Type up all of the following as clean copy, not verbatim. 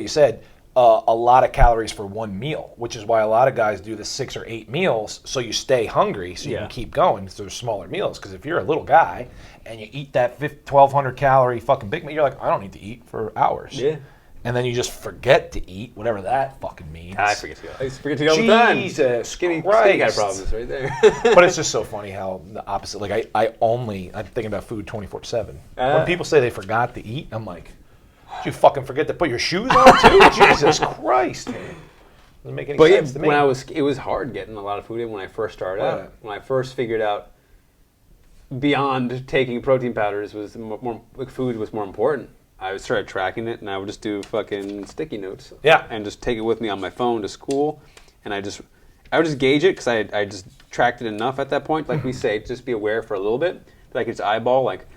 you said, a lot of calories for one meal, which is why a lot of guys do the 6 or 8 meals so you stay hungry so you can keep going because there's smaller meals. Because if you're a little guy and you eat that 1,200 calorie fucking Big Mac, you're like, I don't need to eat for hours. Yeah. And then you just forget to eat, whatever that fucking means. I forget to go. I used to forget to go all the time. Jesus Skinny Christ. guy problems right there. But it's just so funny how the opposite. Like I'm thinking about food 24/7. When people say they forgot to eat, I'm like, did you fucking forget to put your shoes on too? Jesus Christ, man. Doesn't make any sense to me. It was hard getting a lot of food in when I first started out. When I first figured out beyond taking protein powders was more like food was more important. I started tracking it, and I would just do fucking sticky notes. Yeah. And just take it with me on my phone to school, and I would just gauge it because I just tracked it enough at that point. Like we say, just be aware for a little bit. Like it's eyeball. Like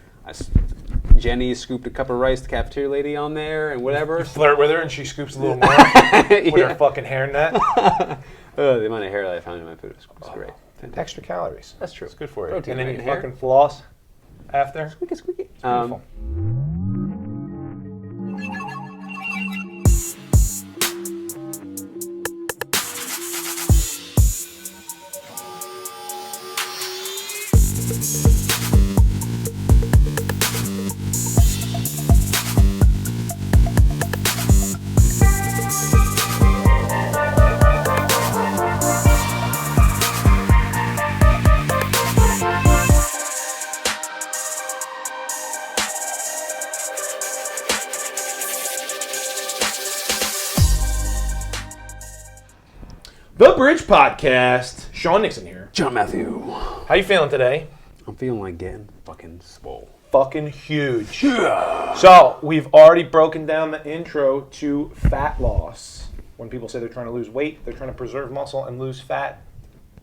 Jenny scooped a cup of rice, the cafeteria lady on there, and whatever. You flirt with her, and she scoops a little more with her fucking hairnet. The amount of hair that I found in my food was great. Extra calories. That's true. It's good for you. Protein, and then right, you hair. fucking floss after. Squeaky, squeaky. Beautiful. The Bridge Podcast. Sean Nixon here. John Matthew. How you feeling today? I'm feeling like getting fucking swole. Fucking huge. Yeah. So, we've already broken down the intro to fat loss. When people say they're trying to lose weight, they're trying to preserve muscle and lose fat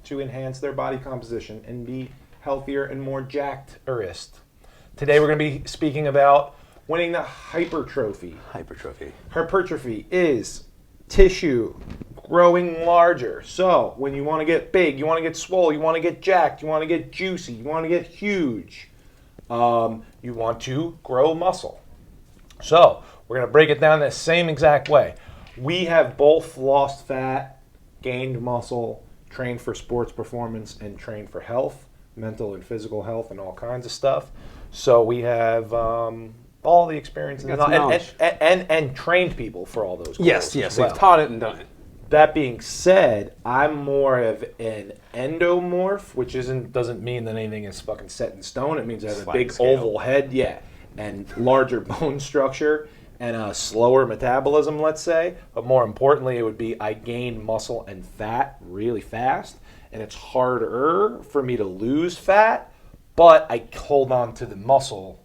to enhance their body composition and be healthier and more jacked-erist. Today we're going to be speaking about winning the hypertrophy. Hypertrophy is tissue growing larger. So when you want to get big, you want to get swole, you want to get jacked, you want to get juicy, you want to get huge, you want to grow muscle. So we're going to break it down the same exact way. We have both lost fat, gained muscle, trained for sports performance, and trained for health, mental and physical health, and all kinds of stuff. So we have all the experience and trained people for all those goals. Yes. Well. They've taught it and done it. That being said, I'm more of an endomorph, which doesn't mean that anything is fucking set in stone. It means I have a big oval head, and larger bone structure and a slower metabolism, let's say. But more importantly, it would be I gain muscle and fat really fast, and it's harder for me to lose fat, but I hold on to the muscle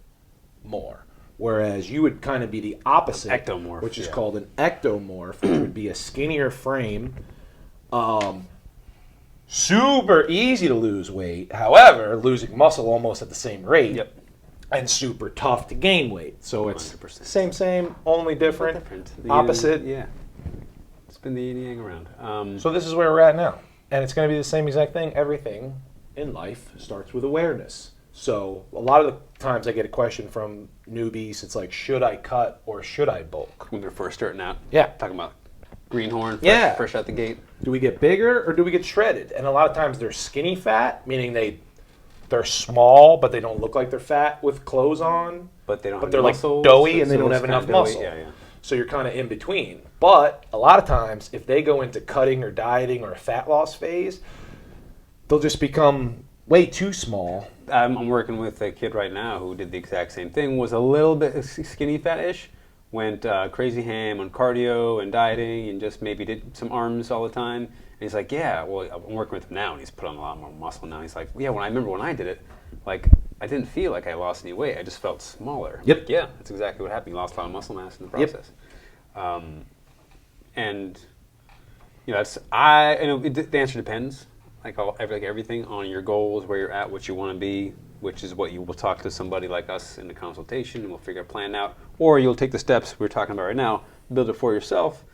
more. Whereas you would kind of be the opposite, ectomorph, which is called an ectomorph, which would be a skinnier frame, super easy to lose weight. However, losing muscle almost at the same rate, and super tough to gain weight. So it's 100%. Same, only different. Opposite. It's been the yin yang around. So this is where we're at now, and it's going to be the same exact thing. Everything in life starts with awareness. So a lot of the times I get a question from newbies. It's like, should I cut or should I bulk? When they're first starting out. Yeah. Talking about greenhorn, fresh out the gate. Do we get bigger or do we get shredded? And a lot of times they're skinny fat, meaning they're small, but they don't look like they're fat with clothes on. But they don't have they're muscles, like doughy and so they don't have enough muscle. Yeah. So you're kind of in between. But a lot of times, if they go into cutting or dieting or a fat loss phase, they'll just become way too small. I'm working with a kid right now who did the exact same thing, was a little bit skinny fat-ish, went crazy ham on cardio and dieting and just maybe did some arms all the time. And he's like, I'm working with him now and he's put on a lot more muscle now. He's like, I remember when I did it, like I didn't feel like I lost any weight. I just felt smaller. Yep. Like, yeah, that's exactly what happened. You lost a lot of muscle mass in the process. Yep. And the answer depends. Like everything on your goals, where you're at, what you want to be, which is what you will talk to somebody like us in the consultation, and we'll figure a plan out. Or you'll take the steps we're talking about right now, build it for yourself.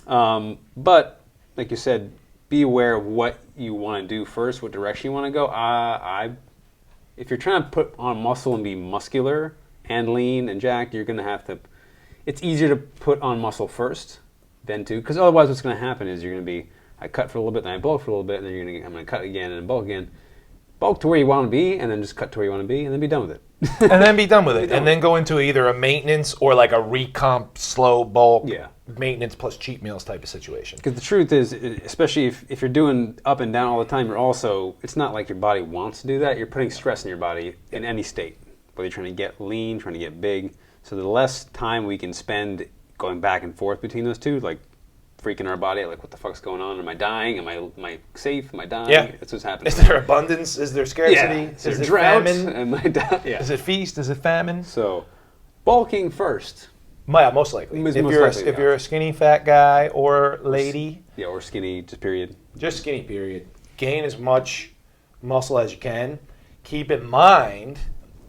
But like you said, be aware of what you want to do first, what direction you want to go. If you're trying to put on muscle and be muscular and lean and jacked, you're going to have to it's easier to put on muscle first than to, because otherwise what's going to happen is you're going to be, I cut for a little bit, then I bulk for a little bit, and then I'm going to cut again and bulk again. Bulk to where you want to be, and then just cut to where you want to be, and then be done with it. And then be done with it. And then go into either a maintenance or like a recomp, slow bulk, maintenance plus cheat meals type of situation. Because the truth is, especially if you're doing up and down all the time, you're also, it's not like your body wants to do that. You're putting stress in your body in any state, whether you're trying to get lean, trying to get big. So the less time we can spend going back and forth between those two, like freaking our body out, like what the fuck's going on? Am I dying? Am I safe? Am I dying? Yeah. That's what's happening. Is there abundance? Is there scarcity? Yeah. Is it drought? famine? Am I dying? Yeah. Is it feast? Is it famine? So bulking first. Yeah, most likely. If you're a skinny fat guy or lady. Yeah, or skinny, just period. Just skinny, period. Gain as much muscle as you can. Keep in mind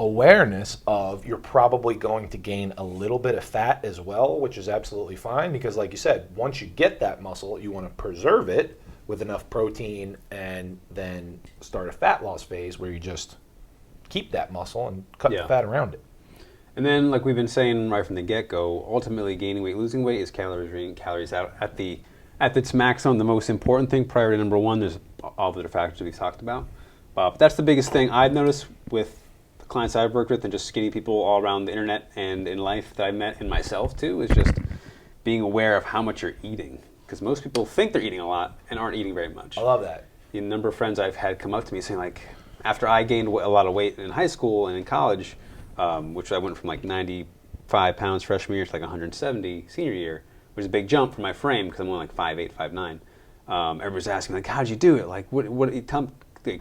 awareness of you're probably going to gain a little bit of fat as well, which is absolutely fine because like you said, once you get that muscle, you want to preserve it with enough protein and then start a fat loss phase where you just keep that muscle and cut the fat around it. And then, like we've been saying right from the get-go, ultimately gaining weight, losing weight is calories in, calories out. At its maximum, the most important thing, priority number one, there's all the other factors we've talked about. But that's the biggest thing I've noticed with the clients I've worked with and just skinny people all around the internet and in life that I've met and myself too, is just being aware of how much you're eating. Because most people think they're eating a lot and aren't eating very much. I love that. The number of friends I've had come up to me saying, like, after I gained a lot of weight in high school and in college, which I went from like 95 pounds freshman year to like 170 senior year, which is a big jump for my frame because I'm only like 5'8", 5'9". Everyone's asking, like, how'd you do it? Like,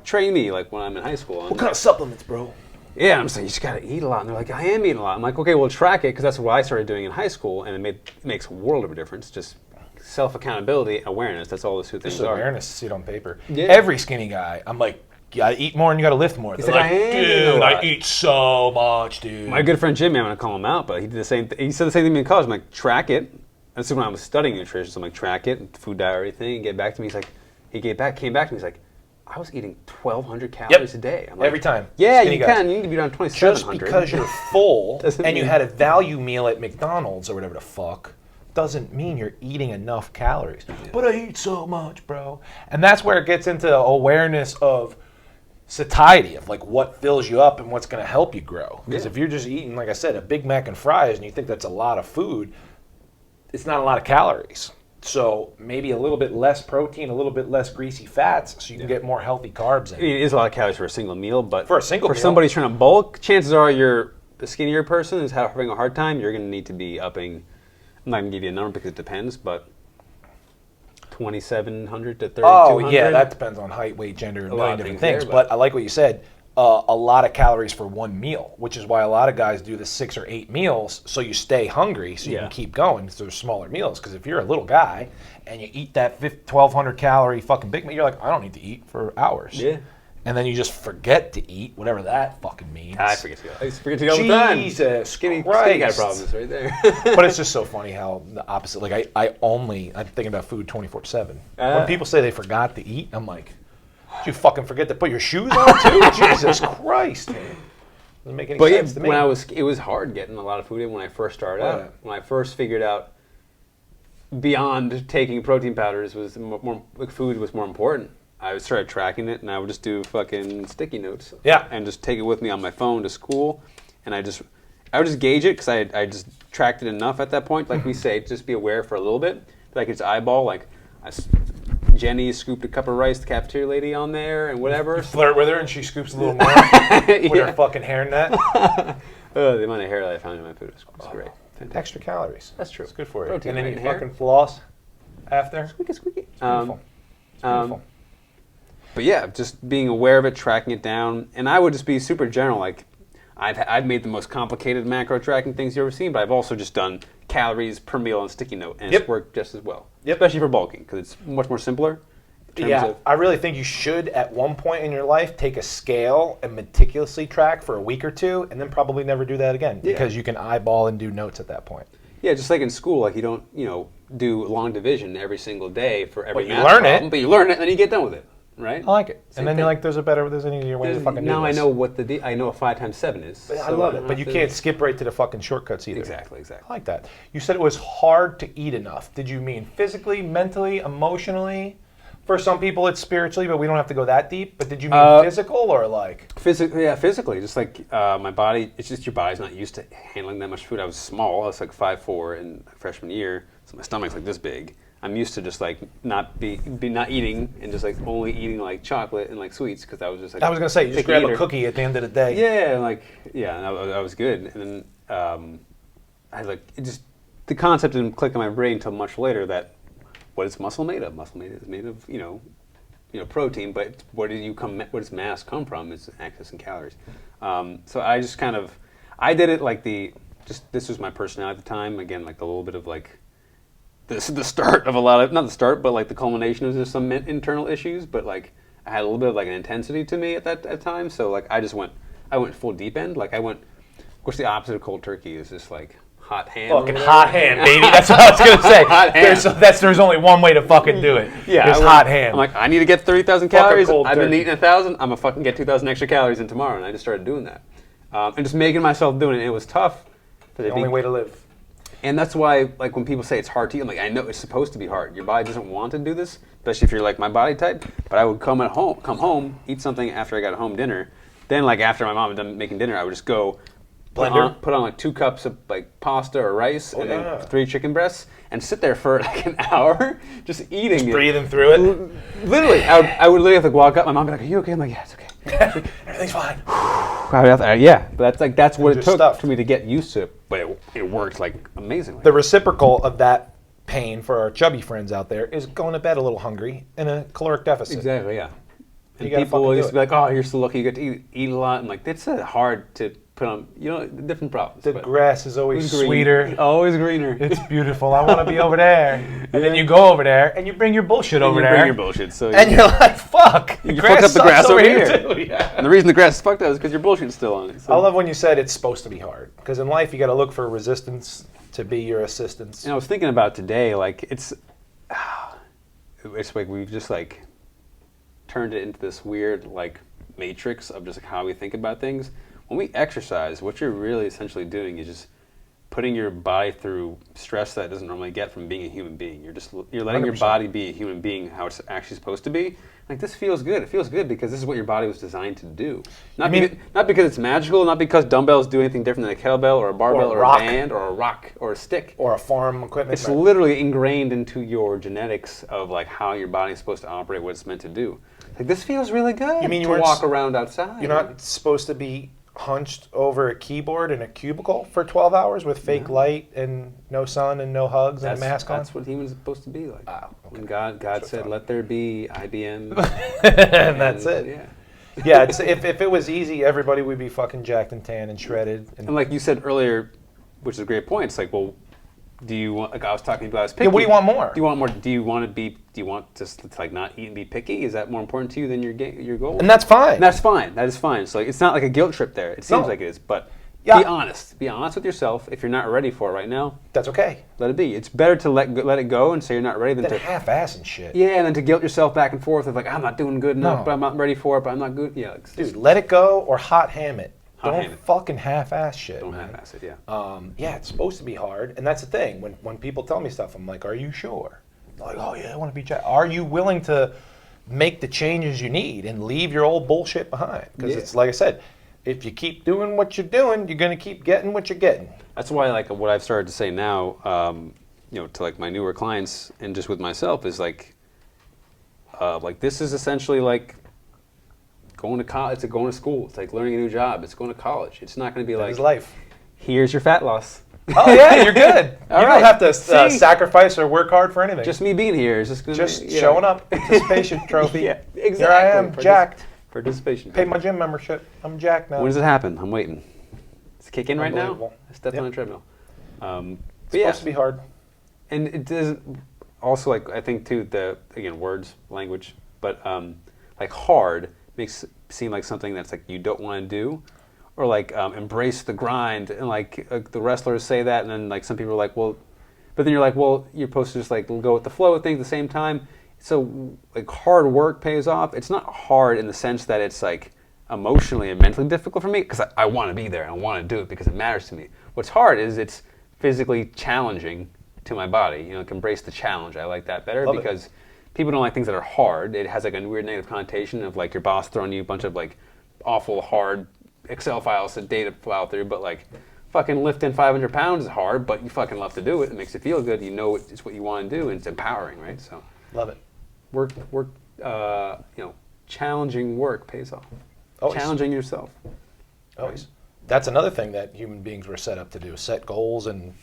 train me, like, when I'm in high school. What kind of supplements, bro? Yeah, I'm saying, you just got to eat a lot. And they're like, I am eating a lot. I'm like, okay, well, track it, because that's what I started doing in high school, and it makes a world of a difference. Just self-accountability, awareness, that's all those two things just are. Awareness to see it on paper. Yeah. Every skinny guy, I'm like, you gotta eat more and you gotta lift more. He's like, dude, I eat so much, dude. My good friend Jimmy, I'm gonna call him out, but he did the same. He said the same thing to me in college. I'm like, track it. That's when I was studying nutrition. So I'm like, track it, food diary thing, and get back to me. He's like, came back to me. He's like, I was eating 1,200 calories a day. I'm like, every time. Yeah, skinny you guys. can. You need to be around 2,700. Just because you're full and you mean- had a value meal at McDonald's or whatever the fuck doesn't mean you're eating enough calories. Yeah. But I eat so much, bro. And that's where it gets into awareness of satiety, of like what fills you up and what's going to help you grow. Because if you're just eating, like I said, a Big Mac and fries and you think that's a lot of food, it's not a lot of calories. So maybe a little bit less protein, a little bit less greasy fats, so you can get more healthy carbs in. I mean, it is a lot of calories for a single meal, but for somebody trying to bulk, chances are you're the skinnier person is having a hard time. You're going to need to be upping. I'm not going to give you a number because it depends, but 2,700 to 3,200. Oh yeah, that depends on height, weight, gender, a million different things. There, but I like what you said. A lot of calories for one meal, which is why a lot of guys do the 6 or 8 meals, so you stay hungry, so you can keep going. So there's smaller meals. Because if you're a little guy and you eat that 1,200 calorie fucking Big Mac, you're like, I don't need to eat for hours. Yeah. And then you just forget to eat, whatever that fucking means. I forget to eat. I forget to eat all the time. Jesus skinny Christ. guy problems right there. But it's just so funny how the opposite. Like I'm thinking about food 24/7. When people say they forgot to eat, I'm like, did you fucking forget to put your shoes on too? Jesus Christ, man. Doesn't make any sense to me. It was hard getting a lot of food in when I first started out. When I first figured out beyond taking protein powders was more food was more important. I started tracking it, and I would just do fucking sticky notes. Yeah. And just take it with me on my phone to school, and I would just gauge it because I just tracked it enough at that point. Like we say, just be aware for a little bit. Like it's eyeball. Like Jenny scooped a cup of rice, the cafeteria lady on there, and whatever. You flirt with her, and she scoops a little more with her fucking hairnet. The amount of hair that I found in my food was great. Extra calories. That's true. It's good for you. Protein, and then you hair. fucking floss after. Squeaky, squeaky. It's beautiful. It's beautiful. But yeah, just being aware of it, tracking it down, and I would just be super general. Like, I've made the most complicated macro tracking things you've ever seen, but I've also just done calories per meal on sticky note, and it's worked just as well. Especially for bulking, because it's much more simpler. I really think you should, at one point in your life, take a scale and meticulously track for a week or two, and then probably never do that again, because you can eyeball and do notes at that point. Yeah, just like in school, like you don't, do long division every single day for every But you math learn problem, it. but you learn it, and then you get done with it. right? I like it. Same And then thing. you're like, there's an easier way to fucking do this. Now I know what I know what 5 times 7 is. I so love don't it. But have you to- can't skip right to the fucking shortcuts either. Exactly. I like that. You said it was hard to eat enough. Did you mean physically, mentally, emotionally? For some people, it's spiritually, but we don't have to go that deep. But did you mean physical or like? Physically, just like my body. It's just your body's not used to handling that much food. I was small. I was like 5'4" in freshman year, so my stomach's like this big. I'm used to just like not eating and just like only eating like chocolate and like sweets because I was just like. I was gonna say, you just picky grab eater. a cookie at the end of the day. Yeah, and I was good. And then I like it just the concept didn't click in my brain until much later that what is muscle made of? Muscle is made of protein, but where does mass come from? It's excess in calories. So I just I did it like this was my personality at the time. Again, like a little bit of like this is the start of a lot of not the start, but like the culmination of just some internal issues. But like I had a little bit of like an intensity to me at that time. So like I went full deep end. Like I went. Of course, the opposite of cold turkey is just like hot ham. Fucking hot ham, baby. That's what I was gonna say. Hot ham. There's only one way to fucking do it. Yeah, it's hot ham. I'm like, I need to get 30,000 Fuck a calories. cold I've been turkey. eating 1,000. I'm gonna fucking get 2,000 extra calories in tomorrow, and I just started doing that, and just making myself doing it. It was tough. the only way to live. And that's why, like, when people say it's hard to eat, I'm like, I know it's supposed to be hard. Your body doesn't want to do this, especially if you're like my body type. But I would come home, eat something after I got home dinner. Then, like after my mom had done making dinner, I would just go. Put on like 2 cups of like pasta or rice and then 3 chicken breasts and sit there for like an hour just eating Just it. breathing through it. Literally, I would literally have to walk up. My mom would be like, "Are you okay?" I'm like, "Yeah, it's okay." Everything's fine. Yeah, but that's what it Just took stuffed. for me to get used to it. But it worked like amazingly. The reciprocal of that pain for our chubby friends out there is going to bed a little hungry in a caloric deficit. Exactly, yeah. And gotta people fucking used do to be like, "Oh, you're so lucky you get to eat a lot." And like, it's hard to put on, different problems. The but grass is always green. sweeter. Always greener. It's beautiful. I want to be over there. And then you go over there and you bring your bullshit over you there. bring your bullshit. So And you're like, fuck. you fucked up the sucks grass over here. too. Yeah. And the reason the grass is fucked up is because your bullshit's still on it. So. I love when you said it's supposed to be hard. Because in life, you got to look for resistance to be your assistance. And I was thinking about today, like it's like we've just like turned it into this weird like matrix of just like how we think about things. When we exercise, what you're really essentially doing is just putting your body through stress that it doesn't normally get from being a human being. You're letting your 100%. body be a human being how it's actually supposed to be. Like this feels good. It feels good because this is what your body was designed to do. Not because it's magical, not because dumbbells do anything different than a kettlebell or a barbell or rock. a band or a rock or a stick. Or a farm equipment. It's literally ingrained into your genetics of like how your body's supposed to operate, what it's meant to do. Like this feels really good. You mean you to weren't walk around outside? You're not supposed to be hunched over a keyboard in a cubicle for 12 hours with fake light and no sun and no hugs and a mask on? That's what humans are supposed to be like. Wow, okay. When God said, "Let there be IBM," And that's it. Yeah. Yeah, if it was easy, everybody would be fucking jacked and tan and shredded. And like you said earlier, which is a great point. It's like, well, do you want? Like I was talking about, I was picky. Yeah, what do you want more? Do you want more? Do you want to like not eat and be picky? Is that more important to you than your goal? And that's fine. And that's fine. That is fine. So like, it's not like a guilt trip there. It seems No. like it is, but Yeah. be honest. Be honest with yourself. If you're not ready for it right now, That's okay. let it be. It's better to let it go and say you're not ready than That to half-ass and shit. yeah, and then to guilt yourself back and forth of like I'm not doing good enough, No. but I'm not ready for it, but I'm not good. Yeah, like, Dude, let it go or hot ham it. Hot Don't ham it. fucking half-ass shit. don't man. half-ass it. Yeah. Yeah, it's supposed to be hard, and that's the thing. When people tell me stuff, I'm like, "Are you sure?" They're like, "Oh yeah, I want to be jacked." Are you willing to make the changes you need and leave your old bullshit behind? Because Yeah. it's like I said, if you keep doing what you're doing, you're gonna keep getting what you're getting. That's why, like, what I've started to say now, to like my newer clients and just with myself is like this is essentially like going to college. It's like going to school. It's like learning a new job. It's going to college. It's not going to be That like is life. here's your fat loss. Oh yeah, you're good. All you right. don't have to See? sacrifice or work hard for anything. Just me being here is just going to showing up. Participation trophy. Yeah, exactly. Here I am, jacked. Participation. Paid my gym membership. I'm jacked now. When does it happen? I'm waiting. It's kicking right now. Unbelievable. I stepped Yep. on a treadmill. It's supposed to be hard. And it doesn't. Also, like I think too, words, language, but like hard makes it seem like something that's like you don't want to do, or like embrace the grind, and like the wrestlers say that, and then like some people are like, well, but then you're like, well, you're supposed to just like go with the flow of things at the same time. so like hard work pays off. It's not hard in the sense that it's like emotionally and mentally difficult for me because I want to be there and I want to do it because it matters to me. What's hard is it's physically challenging to my body. You know, like embrace the challenge. I like that better because people don't like things that are hard. It has like a weird negative connotation of like your boss throwing you a bunch of like awful hard Excel files to data file through, but like fucking lifting 500 pounds is hard, but you fucking love to do it. It makes you feel good. You know it's what you want to do, and it's empowering, right? So Love it. work, challenging work pays off. Always. Challenging yourself. Always. That's another thing that human beings were set up to do: set goals and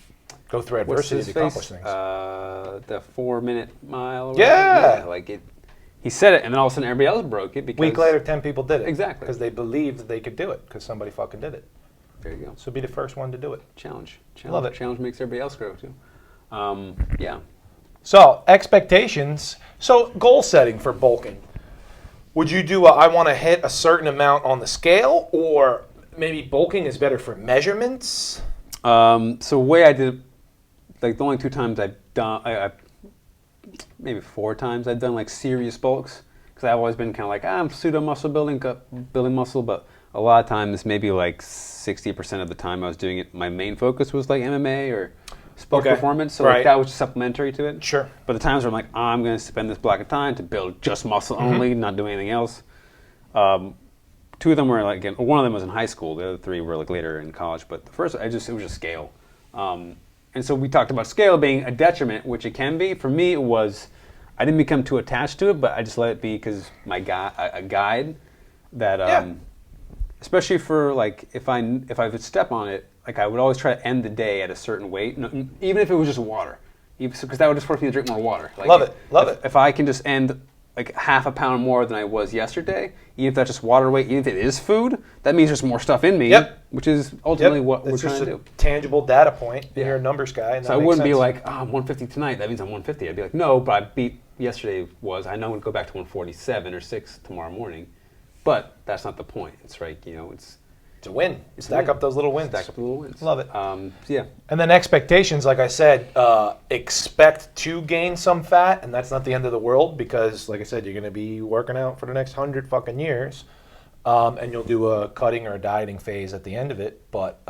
go through adversity to accomplish things. The 4-minute mile. Or Yeah. Whatever. Like it. He said it, and then all of a sudden everybody else broke it because. Week later, 10 people did it. Exactly. Because they believed that they could do it because somebody fucking did it. There you go. So be the first one to do it. Challenge. Love it. Challenge makes everybody else grow too. Yeah. So expectations. So goal setting for bulking. Would you do I want to hit a certain amount on the scale, or maybe bulking is better for measurements? So the way I did, like the only 2 times I've done, maybe 4 times I've done like serious bulks because I've always been kind of like I'm pseudo muscle building muscle, but a lot of times, maybe like 60% of the time I was doing it, my main focus was like MMA or sport performance, so like that was supplementary to it. Sure. But the times where I'm like, I'm going to spend this block of time to build just muscle only, not do anything else. 2 of them were like, again, one of them was in high school. The other 3 were like later in college. But the first, it was just scale. And so we talked about scale being a detriment, which it can be. For me, it was, I didn't become too attached to it, but I just let it be because a guide that, especially for like, if I would step on it, like I would always try to end the day at a certain weight, even if it was just water, because that would just force me to drink more water. Like Love it. If I can just end like half a pound more than I was yesterday, even if that's just water weight, even if it is food, that means there's more stuff in me, which is ultimately what we're trying to do. Tangible data point. You're a numbers guy. And so I wouldn't be like, I'm 150 tonight, that means I'm 150. I'd be like, no, but I beat yesterday I know I'm going to go back to 147 or 6 tomorrow morning. But that's not the point. It's right, it's a win. Stack up those little wins. Love it. Yeah. And then expectations, like I said, expect to gain some fat, and that's not the end of the world because, like I said, you're going to be working out for the next 100 fucking years, and you'll do a cutting or a dieting phase at the end of it. But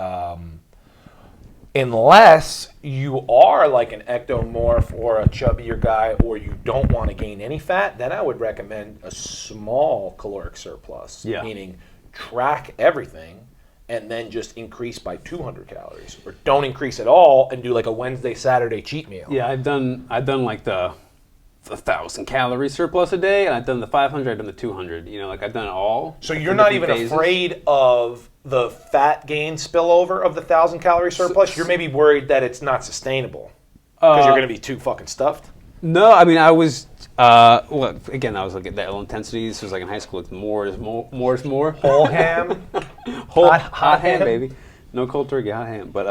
unless you are like an ectomorph or a chubbier guy, or you don't want to gain any fat, then I would recommend a small caloric surplus, meaning track everything and then just increase by 200 calories, or don't increase at all and do like a Wednesday, Saturday cheat meal. Yeah, I've done like the 1,000 calorie surplus a day, and I've done the 500, I've done the 200. Like I've done it all. So you're not even afraid of the fat gain spillover of the 1,000 calorie surplus. You're maybe worried that it's not sustainable because you're going to be too fucking stuffed. No, I mean I was. Again, I was like at that low intensity. This was like in high school. It's more is more. Whole ham, hot ham, baby. No cold turkey, hot ham. But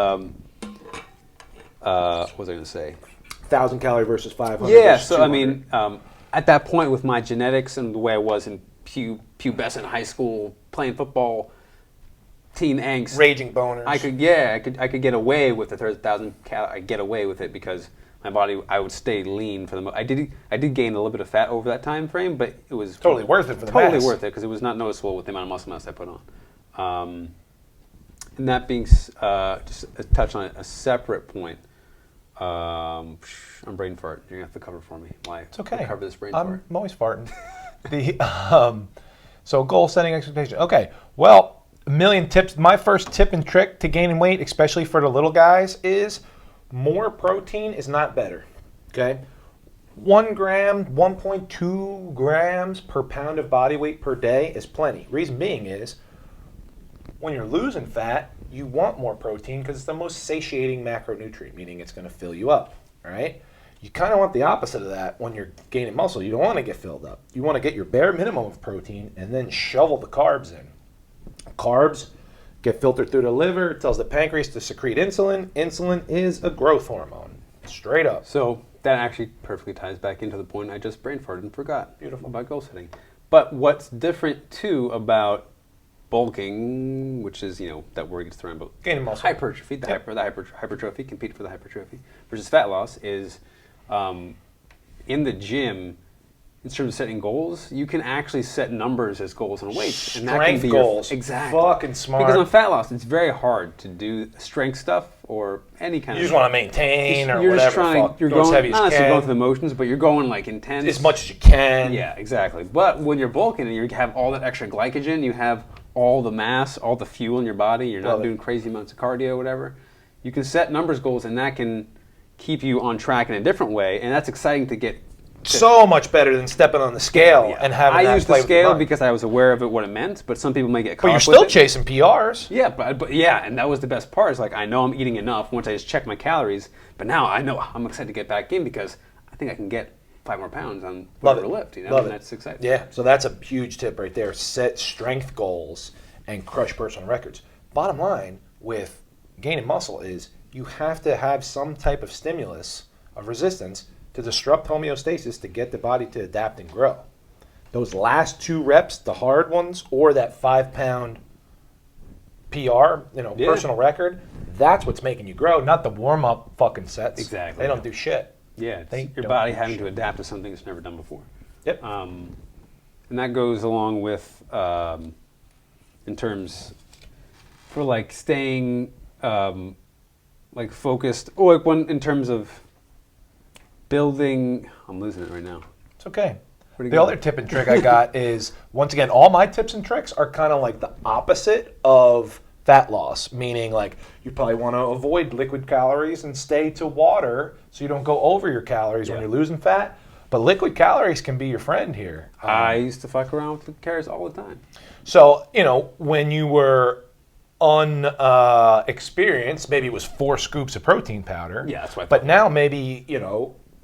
what was I going to say? 1,000 calorie versus 500. Yeah, versus so 200. I mean, at that point with my genetics and the way I was in pubescent high school, playing football, teen angst, raging boners. I could get away with the 1,000 calorie. I get away with it because my body, I would stay lean for the most. I did gain a little bit of fat over that time frame, but it was totally worth it for the totally mass. worth it because it was not noticeable with the amount of muscle mass I put on. And that being just a touch on a separate point. I'm brain fart. You're gonna have to cover for me. Why? It's okay. Cover this brain fart. I'm always farting. So goal setting expectation. Okay. Well, a million tips. My first tip and trick to gaining weight, especially for the little guys, is more protein is not better. Okay. 1 gram, 1.2 grams per pound of body weight per day is plenty. Reason being is when you're losing fat, you want more protein because it's the most satiating macronutrient, meaning it's going to fill you up. All right. You kind of want the opposite of that when you're gaining muscle. You don't want to get filled up. You want to get your bare minimum of protein and then shovel the carbs in. Carbs get filtered through the liver. It tells the pancreas to secrete insulin. Insulin is a growth hormone. Straight up. So that actually perfectly ties back into the point I just brain farted and forgot. Beautiful. About goal setting. But what's different too about bulking, which is, that word gets thrown about gaining muscle. Hypertrophy, hypertrophy, compete for the hypertrophy, versus fat loss is in the gym, in terms of setting goals, you can actually set numbers as goals on weights. And that can Strength be goals. Exactly. Fucking smart. Because on fat loss, it's very hard to do strength stuff or any kind You of... just want to maintain or you're whatever. just trying, fuck. you're Go as going, heavy as not you necessarily going can. through the motions, but you're going like intense. As much as you can. Yeah, exactly. But when you're bulking and you have all that extra glycogen, you have all the mass, all the fuel in your body, you're not doing crazy amounts of cardio, whatever, you can set numbers goals and that can keep you on track in a different way, and that's exciting to get. So much better than stepping on the scale and having I that used play the with your scale mind. because I was aware of it, what it meant, but some people may get caught But you're up still with it. chasing PRs. Yeah, but yeah, and that was the best part. Is like I know I'm eating enough once I just check my calories, but now I know I'm excited to get back in because I think I can get 5 more pounds on whatever lift, you know, and that's exciting. Yeah, so that's a huge tip right there. Set strength goals and crush personal records. Bottom line with gaining muscle is you have to have some type of stimulus of resistance to disrupt homeostasis to get the body to adapt and grow. Those last 2 reps, the hard ones, or that 5-pound PR, personal record, that's what's making you grow, not the warm-up fucking sets. Exactly. They don't do shit. Yeah, They your don't body do having shit. to adapt to something it's never done before. Yep. And that goes along with, in terms, for like staying like focused, or like one in terms of building. I'm losing it right now. It's okay. Pretty The good. other tip and trick I got is, once again, all my tips and tricks are kind of like the opposite of fat loss, meaning like you probably want to avoid liquid calories and stay to water so you don't go over your calories when you're losing fat. But liquid calories can be your friend here. I used to fuck around with the calories all the time. So, when you were unexperienced, maybe it was 4 scoops of protein powder. Yeah, that's what I But thought. now maybe,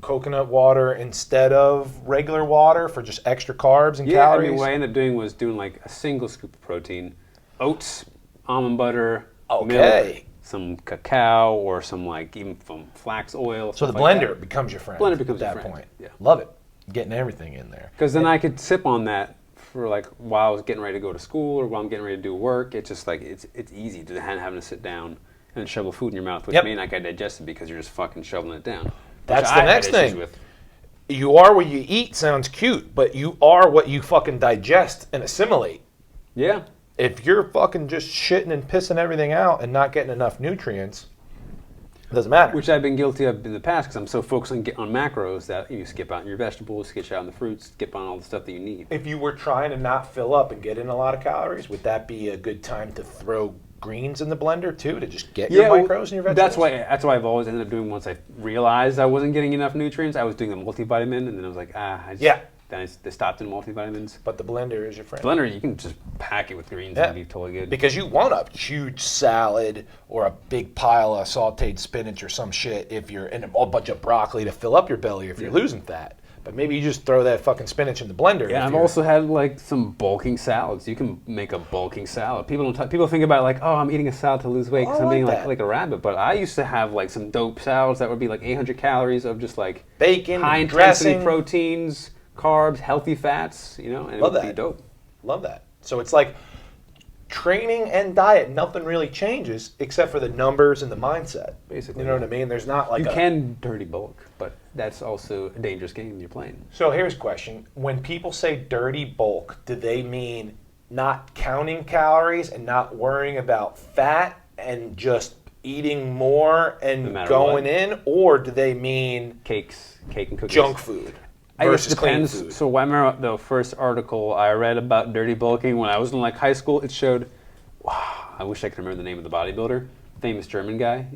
coconut water instead of regular water for just extra carbs and Yeah, calories. what I ended up doing was doing like a single scoop of protein, oats, almond butter, Okay. milk, some cacao, or some like even from flax oil. So the stuff like blender that. becomes your friend. Blender becomes at your that friend, point. yeah. Love it. Getting everything in there. Because then I could sip on that for like while I was getting ready to go to school or while I'm getting ready to do work. It's just like it's easy to having to sit down and shovel food in your mouth, which may not get digested because you're just fucking shoveling it down. That's Which the I had next issues thing. with. You are what you eat sounds cute, but you are what you fucking digest and assimilate. Yeah. If you're fucking just shitting and pissing everything out and not getting enough nutrients, it doesn't matter. Which I've been guilty of in the past because I'm so focused on macros that you skip out on your vegetables, skip out on the fruits, skip on all the stuff that you need. If you were trying to not fill up and get in a lot of calories, would that be a good time to throw greens in the blender too, to just get your micros and your vegetables? That's why I've always ended up doing. Once I realized I wasn't getting enough nutrients, I was doing a multivitamin, and then I was like, Then I stopped in multivitamins. But the blender is your friend. Blender, you can just pack it with greens and it'd be totally good. Because you want a huge salad or a big pile of sauteed spinach or some shit if you're in a bunch of broccoli to fill up your belly if you're losing fat. But maybe you just throw that fucking spinach in the blender. Yeah, I've also had like some bulking salads. You can make a bulking salad. People don't. People think about like, oh, I'm eating a salad to lose weight because I'm being like a rabbit. But I used to have like some dope salads that would be like 800 calories of just like bacon, high intensity proteins, carbs, healthy fats. And it would be dope. Love that. So it's like training and diet. Nothing really changes except for the numbers and the mindset. Basically, you know what I mean. There's not like you can dirty bulk, but that's also a dangerous game you're playing. So here's a question. When people say dirty bulk, do they mean not counting calories and not worrying about fat and just eating more and going in? Or do they mean cake and cookies? Junk food versus clean food? So I remember the first article I read about dirty bulking when I was in like high school. It showed, I wish I could remember the name of the bodybuilder, famous German guy.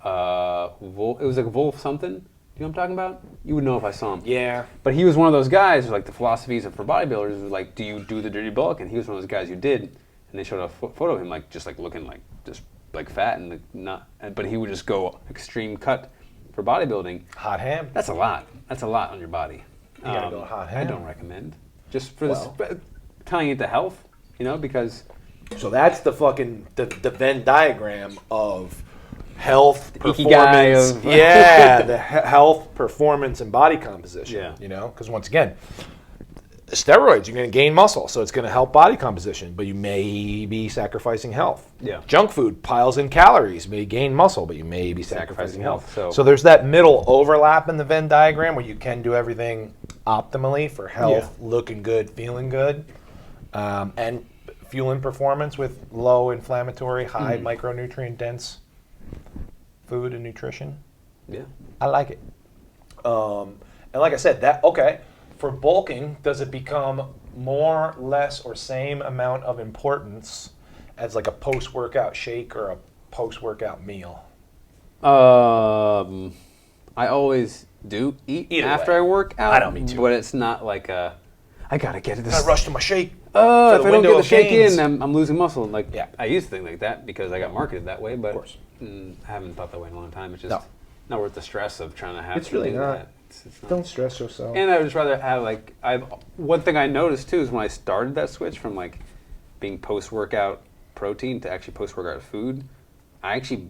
It was like Wolf something. You know what I'm talking about? You would know if I saw him. Yeah. But he was one of those guys who, like, the philosophies for bodybuilders was like, do you do the dirty bulk? And he was one of those guys who did. And they showed a photo of him, like, just like looking like just like fat and not. But he would just go extreme cut for bodybuilding. Hot ham. That's a lot. That's a lot on your body. You gotta go hot ham. I don't recommend. Just for tying it to health, because. So that's the fucking the Venn diagram of health, performance. Ikigai of the health, performance, and body composition. Yeah. Because once again, steroids, you're going to gain muscle, so it's going to help body composition, but you may be sacrificing health. Yeah. Junk food piles in calories, may gain muscle, but you may be sacrificing health. So there's that middle overlap in the Venn diagram where you can do everything optimally for health, looking good, feeling good, and fueling performance with low inflammatory, high micronutrient dense food and nutrition. Yeah. I like it. And like I said, for bulking, does it become more, less, or same amount of importance as like a post-workout shake or a post-workout meal? I always do eat Either after way. I work out. I know, me too. But it's not like I gotta get this. I rush to my shake. If I don't get the shake gains. in, I'm losing muscle. Like Yeah. I used to think like that because I got marketed that way, but Of course. I haven't thought that way in a long time. It's just No. not worth the stress of trying to have. It's to really do not. that. It's not. Don't stress yourself. And I would just rather have one thing I noticed too is when I started that switch from like being post-workout protein to actually post-workout food, I actually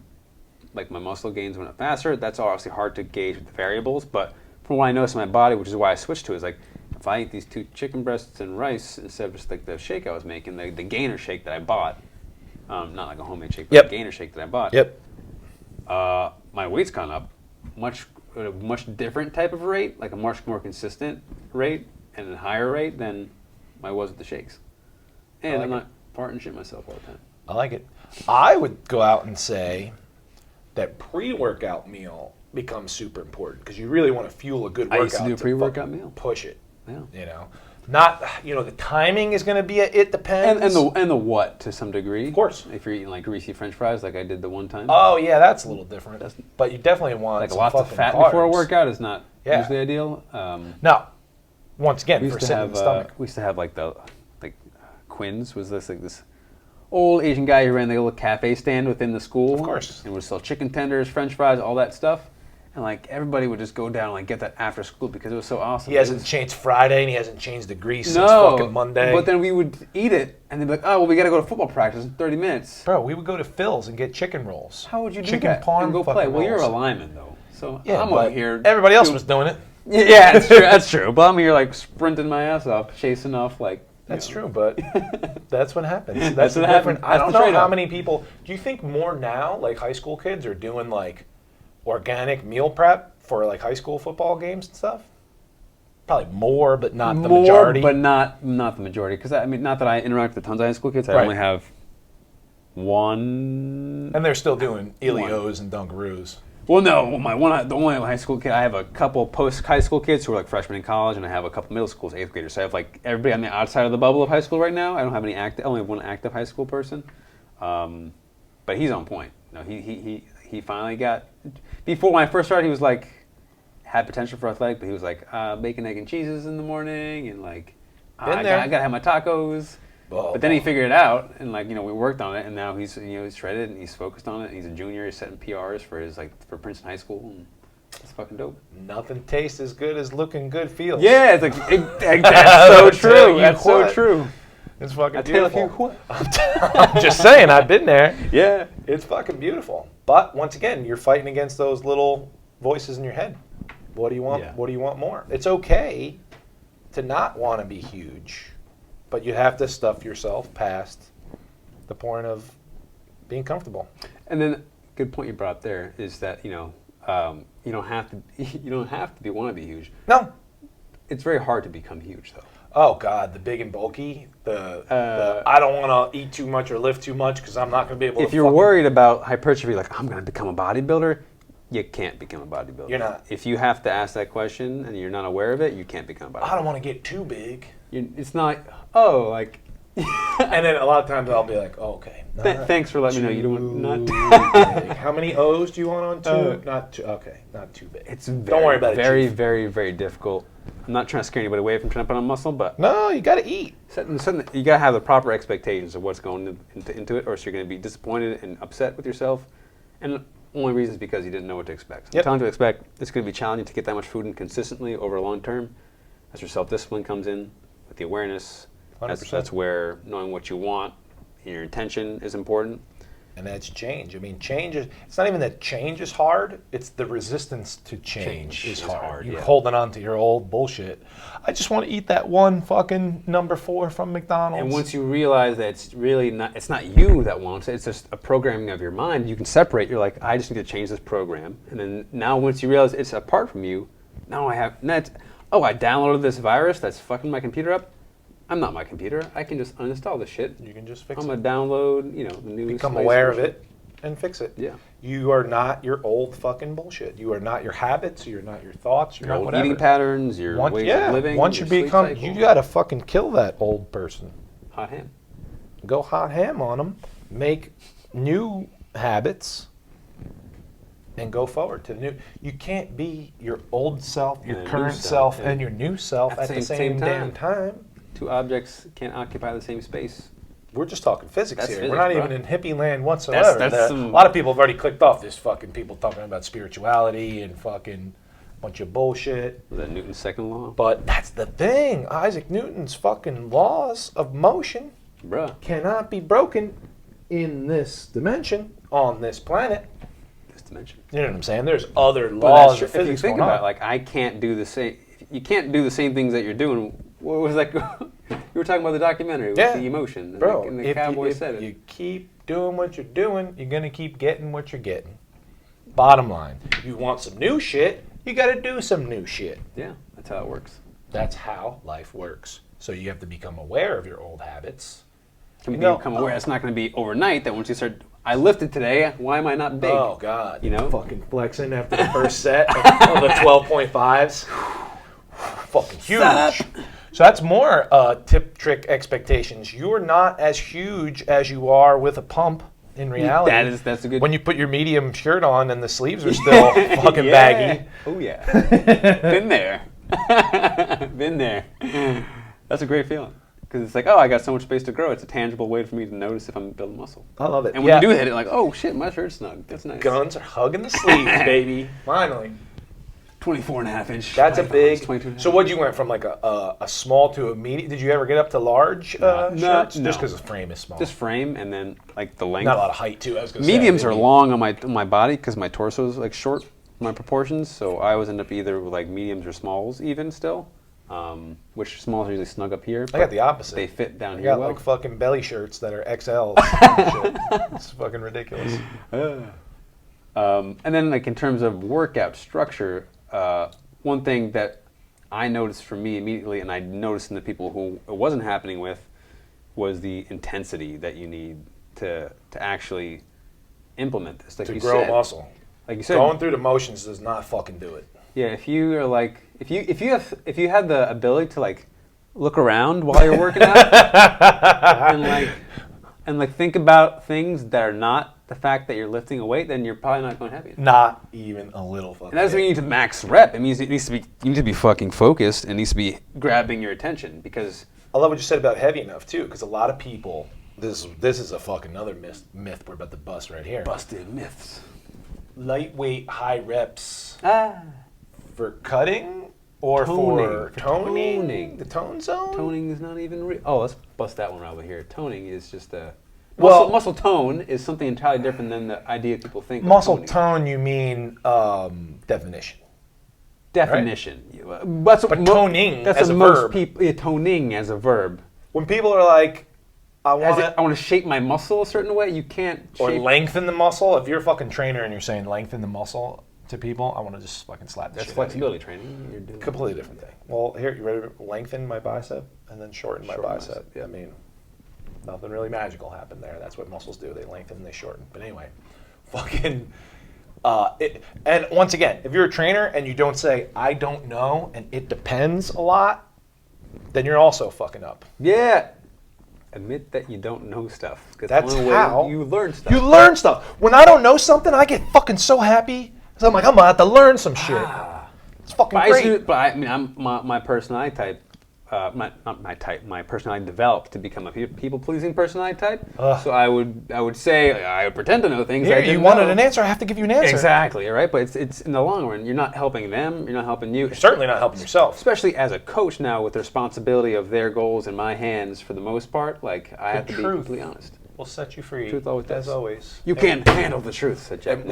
like my muscle gains went up faster. That's obviously hard to gauge with the variables, but from what I noticed in my body, which is why I switched to, is like if I eat these 2 chicken breasts and rice instead of just like the shake I was making, the gainer shake that I bought, not like a homemade shake, but the gainer shake that I bought. Yep. My weight's gone up at a much different type of rate, like a much more consistent rate and a higher rate than I was with the shakes. And I'm not farting shit myself all the time. I like it. I would go out and say that pre-workout meal becomes super important because you really want to fuel a good workout. I used to do a pre-workout fucking meal. Push it. Yeah. You know, not the timing is going to be it depends. And the what to some degree. Of course. If you're eating like greasy French fries like I did the one time. Oh yeah, that's a little different. But you definitely want like some lots of fucking fat carbs. before a workout is not Yeah. usually ideal. No. Once again, We for used to sitting in have the stomach. we used to have like Quinn's was this old Asian guy who ran the little cafe stand within the school. Of course. And would sell chicken tenders, French fries, all that stuff. And like everybody would just go down and like get that after school because it was so awesome. He hasn't changed Friday and he hasn't changed the grease since No, fucking Monday. but then we would eat it and they'd be like, oh, well, we got to go to football practice in 30 minutes. Bro, we would go to Phil's and get chicken rolls. How would you do chicken that? parm And go fucking play. Well, you're a rolls. lineman though, so Yeah, I'm but over here. everybody else was doing it. Yeah, that's true. That's true. But I'm here like sprinting my ass off, chasing off like. That's true, but that's what happens. That's what different. happens. I don't That's the know how trade-off. many people. Do you think more now, like high school kids, are doing like organic meal prep for like high school football games and stuff? Probably more, but not the majority. But not the majority. Because I mean, not that I interact with tons of high school kids. I Right. only have one. And they're still doing Ilios and Dunkaroos. Well, no, the only high school kid. I have a couple post-high school kids who are like freshmen in college, and I have a couple middle schools, 8th graders. So I have like everybody on the outside of the bubble of high school right now. I don't have any I only have one active high school person, but he's on point. No, he finally got. Before when I first started, he was like had potential for athletic, but he was like bacon, egg, and cheeses in the morning, and like I gotta have my tacos. Oh, But then he figured it out, and like we worked on it, and now he's he's shredded and he's focused on it. And he's a junior. He's setting PRs for his for Princeton High School. And it's fucking dope. Nothing tastes as good as looking good feels. Yeah, it's like that's so true. That's so what. true. It's fucking I tell you beautiful. what. I'm just saying, I've been there. Yeah. It's fucking beautiful. But once again, you're fighting against those little voices in your head. What do you want? Yeah. What do you want more? It's okay to not want to be huge, but you have to stuff yourself past the point of being comfortable. And then, good point you brought up there is that you don't have to want to be huge. No. It's very hard to become huge though. Oh God, the big and bulky. The I don't want to eat too much or lift too much because I'm not going to be able. If you're worried about hypertrophy, like I'm going to become a bodybuilder, you can't become a bodybuilder. You're not. If you have to ask that question and you're not aware of it, you can't become a bodybuilder. I don't want to get too big. It's not. Oh, like. And then a lot of times I'll be like, oh, okay. Thanks for letting me know you don't want not. Big. How many O's do you want on two? Not too. Okay, not too big. It's don't worry about it. Very, Chief. very, very difficult. I'm not trying to scare anybody away from trying to put on muscle, but No, you got to eat. you got to have the proper expectations of what's going into it, or else you're going to be disappointed and upset with yourself. And the only reason is because you didn't know what to expect. So Yep. telling you to expect it's going to be challenging to get that much food in consistently over a long term. That's where self-discipline comes in with the awareness. 100%. That's where knowing what you want and your intention is important. And that's change. I mean, change is, it's not even that change is hard, it's the resistance to change is hard. You're yeah. holding on to your old bullshit. I just want to eat that one fucking number 4 from McDonald's. And once you realize that it's really not, it's not you that wants it, it's just a programming of your mind, you can separate, you're like, I just need to change this program. And then now once you realize it's apart from you, now oh, I downloaded this virus that's fucking my computer up. I'm not my computer. I can just uninstall this shit. You can just fix I'm it. gonna download, the new. Become aware of it and fix it. Yeah. You are not your old fucking bullshit. You are not your habits. You're not your thoughts. You're Your not old whatever. eating patterns, your ways of living. Once your you sleep become, cycle. you gotta fucking kill that old person. Hot ham. Go hot ham on them. Make new habits. And go forward to new. You can't be your old self, your And current new self, self, and your new self at the same damn time. Two objects can't occupy the same space. We're just talking physics That's here. physics, We're not bro. even in hippie land whatsoever. That's a lot of people have already clicked off this fucking people talking about spirituality and fucking bunch of bullshit. Was that Newton's second law? But that's the thing. Isaac Newton's fucking laws of motion Bruh. cannot be broken in this dimension on this planet. This dimension. You know what I'm saying? There's other But laws that's of true. If you physics think going about on. it, like, I can't do the same. You can't do the same things that you're doing. What was that? You were talking about the documentary with the emotion. And Bro, and the if cowboy you, said if it. you keep doing what you're doing, you're going to keep getting what you're getting. Bottom line. You want some new shit, you got to do some new shit. Yeah, that's how it works. That's how life works. So you have to become aware of your old habits. Can we become aware? It's not going to be overnight that once you start, I lifted today, why am I not big? Oh, God. You know? Fucking flexing after the first set of the 12.5s. Fucking huge. So that's more tip, trick, expectations. You're not as huge as you are with a pump in reality. That's a good. When you put your medium shirt on and the sleeves are still fucking baggy. Oh yeah. Been there. Been there. That's a great feeling. Because it's like, oh, I got so much space to grow. It's a tangible way for me to notice if I'm building muscle. I love it. And when you do hit it, like, oh shit, my shirt's snug. That's nice. Guns are hugging the sleeves, baby. Finally. 24 and a half inch. That's a big. 22 and a So half. what'd you went from like a small to a medium? Did you ever get up to large shirts? No. Just because the frame is small. Just frame and then like the length. Not a lot of height too. I was gonna say. Mediums are maybe. long on my body because my torso is like short, my proportions. So I always end up either with like mediums or smalls even still. Which smalls are usually snug up here. I got the opposite. They fit down I here got well. like fucking belly shirts that are XLs. and shit. It's fucking ridiculous. And then like in terms of workout structure, one thing that I noticed for me immediately, and I noticed in the people who it wasn't happening with, was the intensity that you need to actually implement this. Like To you grow said, muscle. like you said, Going through the motions does not fucking do it. yeah. If you are like, if you have the ability to like look around while you're working out, and like think about things that are not the fact that you're lifting a weight, then you're probably not going to happy. Not even a little fucking. And that's when you need to max rep. It means you need to be fucking focused. It needs to be grabbing your attention because I love what you said about heavy enough too, because a lot of people. This is a fucking another myth we're about to bust right here. busted myths. Lightweight, high reps Ah, for cutting or for toning. toning. The tone zone. toning is not even real. Oh, let's bust that one over here. Toning is just a muscle tone is something entirely different than the idea people think. of Muscle toning. tone, you mean definition. Definition. That's what But toning That's as what a most verb. people. Yeah, toning as a verb. When people are like, I want I want to shape my muscle a certain way. You can't or shape. lengthen the muscle. If you're a fucking trainer and you're saying lengthen the muscle to people, I want to just fucking slap the That's shit flexibility training. You're doing out of you. Completely different thing. Well, here, you ready to lengthen my bicep and then shorten my Shorten bicep? bicep, yeah. I mean, nothing really magical happened there. That's what muscles do. They lengthen and they shorten. But anyway, fucking... and once again, if you're a trainer and you don't say, I don't know, and it depends a lot, then you're also fucking up. Yeah. Admit that you don't know stuff. 'Cause That's the only way how you learn stuff. You learn stuff. When I don't know something, I get fucking so happy. 'Cause I'm like, I'm going to have to learn some shit. It's fucking great. I mean, I'm my personality type. My personality developed to become a people-pleasing personality type. So I would say I would pretend to know things. Here, I didn't you wanted know. an answer, I have to give you an answer. Exactly, right? But it's in the long run, you're not helping them. You're not helping you. You're certainly not helping yourself. Especially as a coach now, with the responsibility of their goals in my hands for the most part. Like I have to be completely honest. Will set you free, Truth always does. as always. You can't handle the truth, said Jack.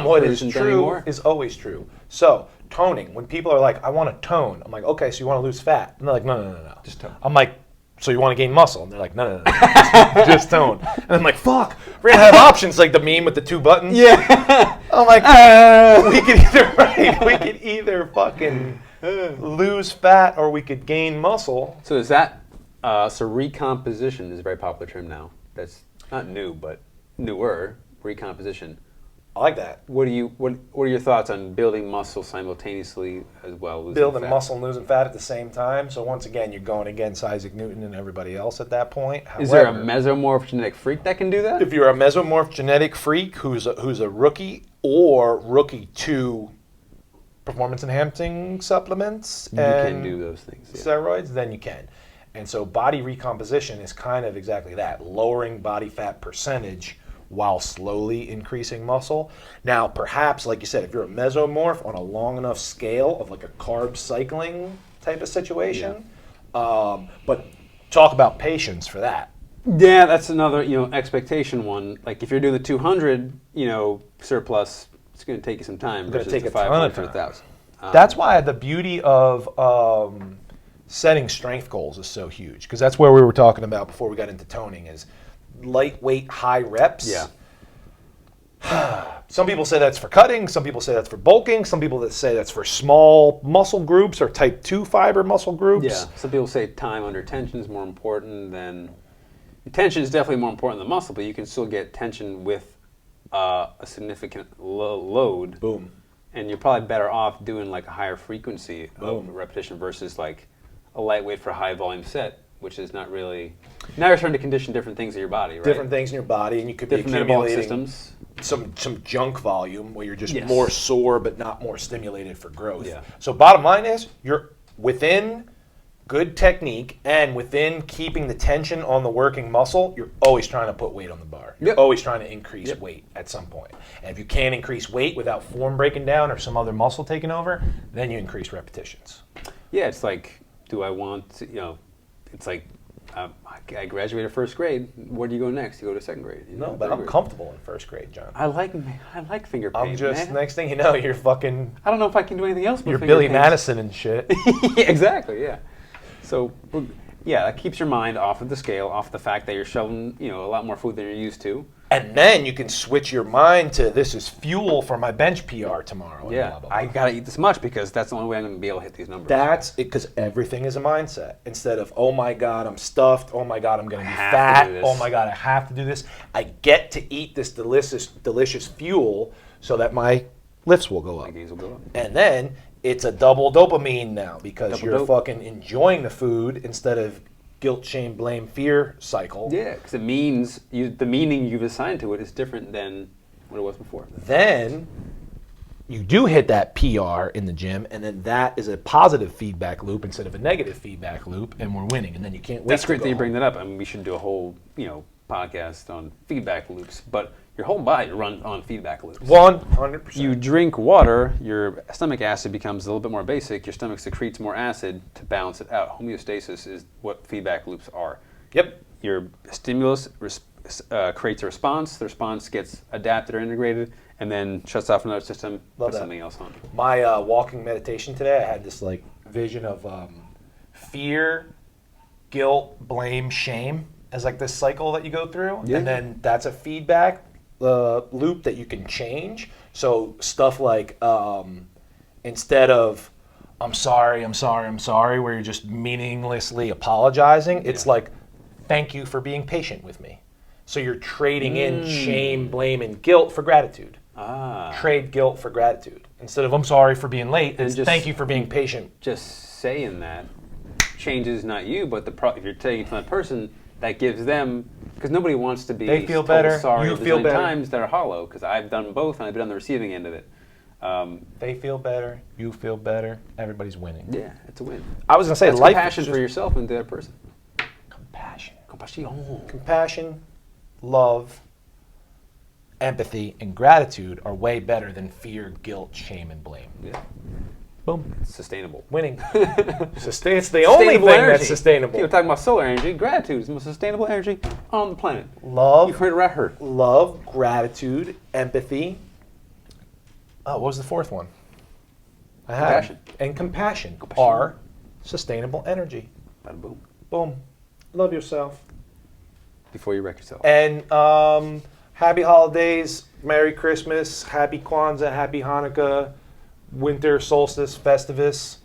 What is true anymore. is always true. So, toning. When people are like, I want to tone, I'm like, okay, so you want to lose fat? And they're like, no. Just tone. I'm like, so you want to gain muscle? And they're like, no. Just tone. And I'm like, fuck. We're going to have options like the meme with the two buttons. Yeah. I'm like, we could either fucking lose fat or we could gain muscle. So is that so recomposition is a very popular term now. That's not new, but newer. Recomposition. I like that. What are your thoughts on building muscle simultaneously as well? Losing Building fat? muscle and losing fat at the same time. So once again, you're going against Isaac Newton and everybody else at that point. Is there a However, mesomorph genetic freak that can do that? if you're a mesomorph genetic freak who's a rookie or rookie to performance enhancing supplements You and can do those things. Yeah. steroids, then you can. And so body recomposition is kind of exactly that, lowering body fat percentage while slowly increasing muscle. Now, perhaps, like you said, if you're a mesomorph on a long enough scale of like a carb cycling type of situation, but talk about patience for that. Yeah, that's another expectation one. Like if you're doing the 200 surplus, it's going to take you some time. It's gonna versus take the a ton of 500 to time. 1,000. That's why the beauty of setting strength goals is so huge, because that's where we were talking about before we got into toning is lightweight, high reps. Yeah. Some people say that's for cutting. Some people say that's for bulking. Some people that say that's for small muscle groups or type 2 fiber muscle groups. Yeah. Some people say time under tension is more important than tension is definitely more important than muscle, but you can still get tension with a significant load. Boom. And you're probably better off doing like a higher frequency of Boom. repetition versus like a lightweight for a high volume set, which is not really. Now you're starting to condition different things in your body, right? Different things in your body, and you could Different be metabolic accumulating systems. some junk volume where you're just Yes. more sore but not more stimulated for growth. Yeah. So bottom line is you're within good technique and within keeping the tension on the working muscle, you're always trying to put weight on the bar. You're Yep. always trying to increase Yep. weight at some point. And if you can't increase weight without form breaking down or some other muscle taking over, then you increase repetitions. Yeah, it's like, do I want to, it's like, I graduated first grade. Where do you go next? You go to second grade. No, but third I'm grade. comfortable in first grade, John. I like finger paint. I'm just, man. next thing you know, you're fucking, I don't know if I can do anything else but you're finger Billy paint. Madison and shit. Yeah, exactly, yeah. So, yeah, that keeps your mind off of the scale, off the fact that you're shoving, a lot more food than you're used to. And then you can switch your mind to this is fuel for my bench PR tomorrow. And Yeah, blah, blah, blah. I gotta eat this much because that's the only way I'm gonna be able to hit these numbers. That's it, because everything is a mindset. Instead of, oh my God, I'm stuffed. Oh my God, I'm going to be have to fat. do this. Oh my God, I have to do this. I get to eat this delicious fuel so that my lifts will go My up. gains will go up. And then it's a double dopamine now because Double you're dope. fucking enjoying the food instead of guilt, shame, blame, fear cycle. Yeah, because it means the meaning you've assigned to it is different than what it was before. Then you do hit that PR in the gym, and then that is a positive feedback loop instead of a negative feedback loop, and we're winning. And then you can't wait. That's to great go that you home. bring that up. I mean, we should do a whole, podcast on feedback loops. But your whole body runs on feedback loops. 100%. You drink water, your stomach acid becomes a little bit more basic. Your stomach secretes more acid to balance it out. Homeostasis is what feedback loops are. Yep. Your stimulus creates a response. The response gets adapted or integrated, and then shuts off another system, Love puts that. something else on. My walking meditation today, I had this like vision of fear, guilt, blame, shame as like this cycle that you go through, Yeah. and then that's a feedback loop that you can change. So stuff like instead of I'm sorry, where you're just meaninglessly apologizing, it's Yeah. like thank you for being patient with me. So you're trading in shame, blame, and guilt for gratitude. Ah. Trade guilt for gratitude. Instead of I'm sorry for being late, it's just- thank you for being patient. Just saying that changes not you, but if you're taking it from that person, that gives them, because nobody wants to be They feel told better, sorry you a feel bazillion better. times that are hollow, because I've done both and I've been on the receiving end of it. They feel better, you feel better, everybody's winning. Yeah, it's a win. I was gonna say That's life compassion is for just yourself and the other person. compassion. Compassion. Love, empathy, and gratitude are way better than fear, guilt, shame, and blame. Yeah, Boom. it's sustainable. Winning. It's the only Sustainable thing energy. that's sustainable. People talking about solar energy. Gratitude is the most sustainable energy on the planet. Love, You've heard it right here. love, gratitude, empathy. Oh, what was the fourth one? I had. Compassion. And compassion Compassion. are sustainable energy. Bada boom. Boom. Love yourself. Before you wreck yourself. And happy holidays, Merry Christmas, Happy Kwanzaa, Happy Hanukkah, Winter Solstice, Festivus.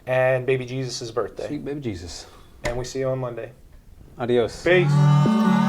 and baby Jesus' birthday. Sweet baby Jesus. And we see you on Monday. Adios. Peace.